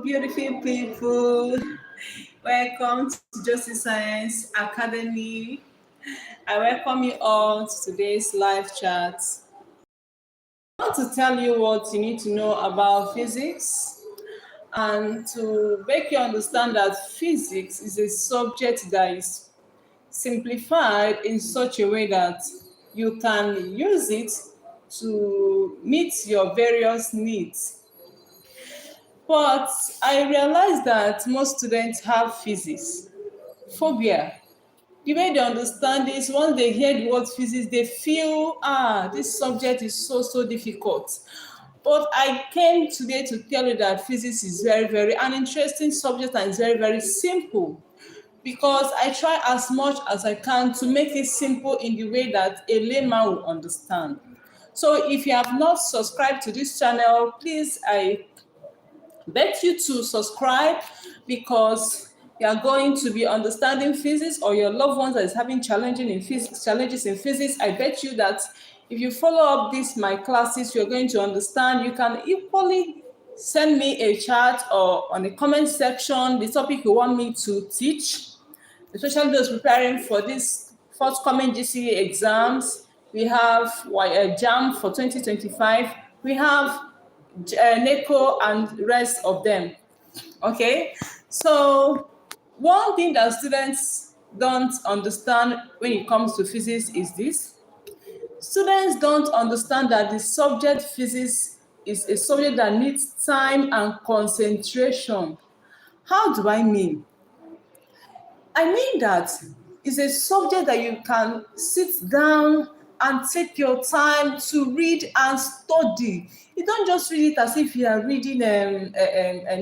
beautiful people. Welcome to Jossy Science Academy. I welcome you all to today's live chat. I want to tell you what you need to know about physics and to make you understand that physics is a subject that is simplified in such a way that you can use it to meet your various needs. But I realized that most students have physics phobia. The way they understand this, once they hear the word physics, they feel, this subject is so difficult. But I came today to tell you that physics is very an interesting subject and it's very simple, because I try as much as I can to make it simple in the way that a layman will understand. So if you have not subscribed to this channel, please, I beg you to subscribe, because you are going to be understanding physics, or your loved ones that is having challenges in physics. I bet you that if you follow up my classes, you're going to understand. You can equally send me a chat or on the comment section the topic you want me to teach, especially those preparing for this forthcoming GCE exams. We have JAM for 2025. We have NECO and rest of them. Okay, so one thing that students don't understand when it comes to physics is this. Students don't understand that the subject physics is a subject that needs time and concentration. How do I mean? I mean that it's a subject that you can sit down and take your time to read and study. You don't just read it as if you are reading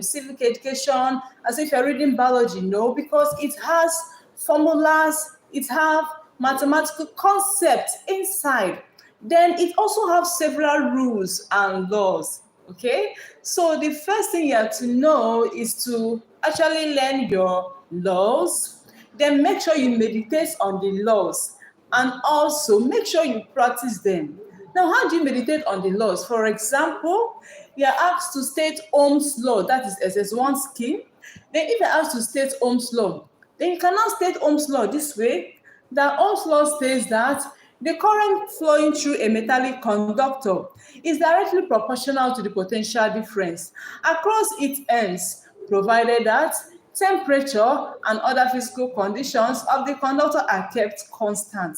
civic education, as if you're reading biology. No, because it has formulas, it has mathematical concepts inside. Then it also has several rules and laws. Okay, so the first thing you have to know is to actually learn your laws, then make sure you meditate on the laws, and also make sure you practice them. Now, how do you meditate on the laws? For example, you are asked to state Ohm's law, that is SS1 scheme. Then if you're asked to state Ohm's law, then you cannot state Ohm's law this way. The Ohm's law says that the current flowing through a metallic conductor is directly proportional to the potential difference across its ends, provided that temperature and other physical conditions of the conductor are kept constant.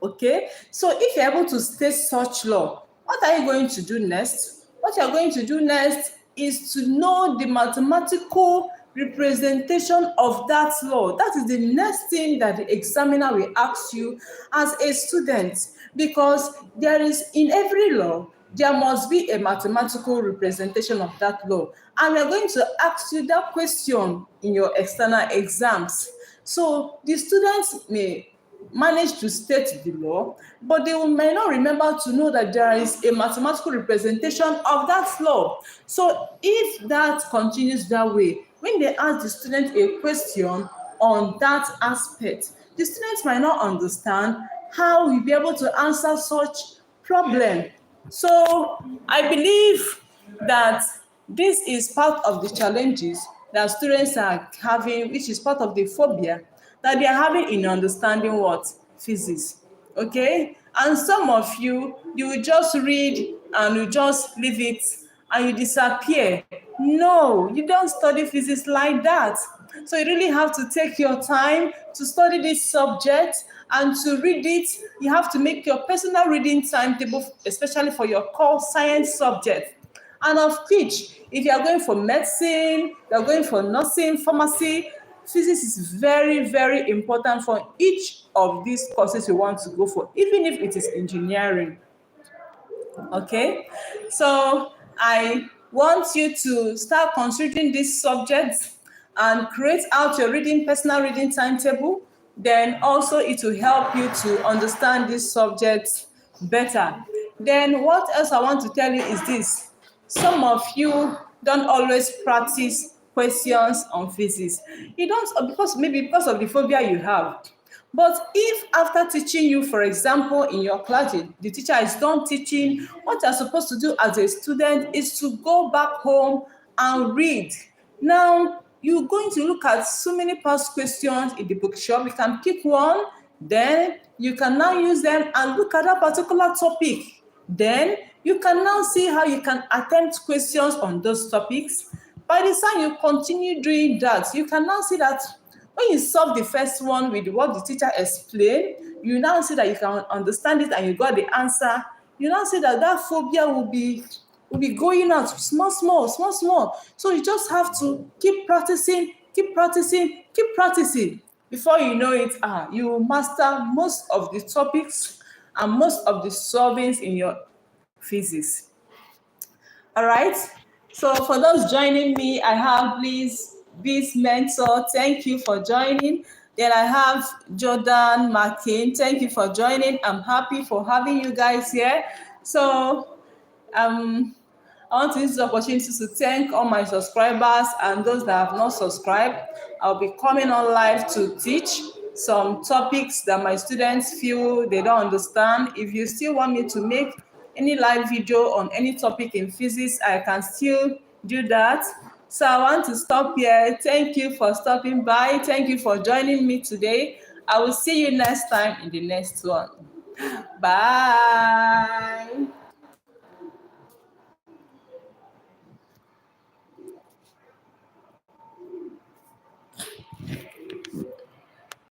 Okay, so if you're able to state such law, what are you going to do next? What you're going to do next is to know the mathematical representation of that law. That is the next thing that the examiner will ask you as a student, because there is, in every law, there must be a mathematical representation of that law. And we're going to ask you that question in your external exams. So the students may manage to state the law, but they may not remember to know that there is a mathematical representation of that law. So if that continues that way, when they ask the student a question on that aspect, the students might not understand how we'll be able to answer such problem. So I believe that this is part of the challenges that students are having, which is part of the phobia that they are having in understanding what? Physics. Okay? And some of you will just read and you just leave it and you disappear. No, you don't study physics like that. So you really have to take your time to study this subject and to read it. You have to make your personal reading timetable, especially for your core science subject. And of which, if you are going for medicine, you are going for nursing, pharmacy, physics is very important for each of these courses you want to go for, even if it is engineering. Okay, so I want you to start considering this subject and create out your personal reading timetable. Then also it will help you to understand this subject better. Then what else I want to tell you is this. Some of you don't always practice questions on physics. You don't, because of the phobia you have. But if after teaching you, for example, in your class, the teacher is done teaching, what you're supposed to do as a student is to go back home and read. Now, you're going to look at so many past questions in the bookshop. You can pick one, then you can now use them and look at that particular topic. Then you can now see how you can attempt questions on those topics. By the time you continue doing that, you can now see that when you solve the first one with what the teacher explained, you now see that you can understand it and you got the answer. You now see that that phobia will be going out small, small, small, small. So you just have to keep practicing, keep practicing, keep practicing. Before you know it, you will master most of the topics and most of the solvings in your physics. All right. So for those joining me, I have Bliss Mentor. Thank you for joining. Then I have Jordan Martin. Thank you for joining. I'm happy for having you guys here. So um, I want to use this opportunity to thank all my subscribers and those that have not subscribed. I'll be coming on live to teach some topics that my students feel they don't understand. If you still want me to make any live video on any topic in physics, I can still do that. So I want to stop here. Thank you for stopping by. Thank you for joining me today. I will see you next time in the next one. Bye.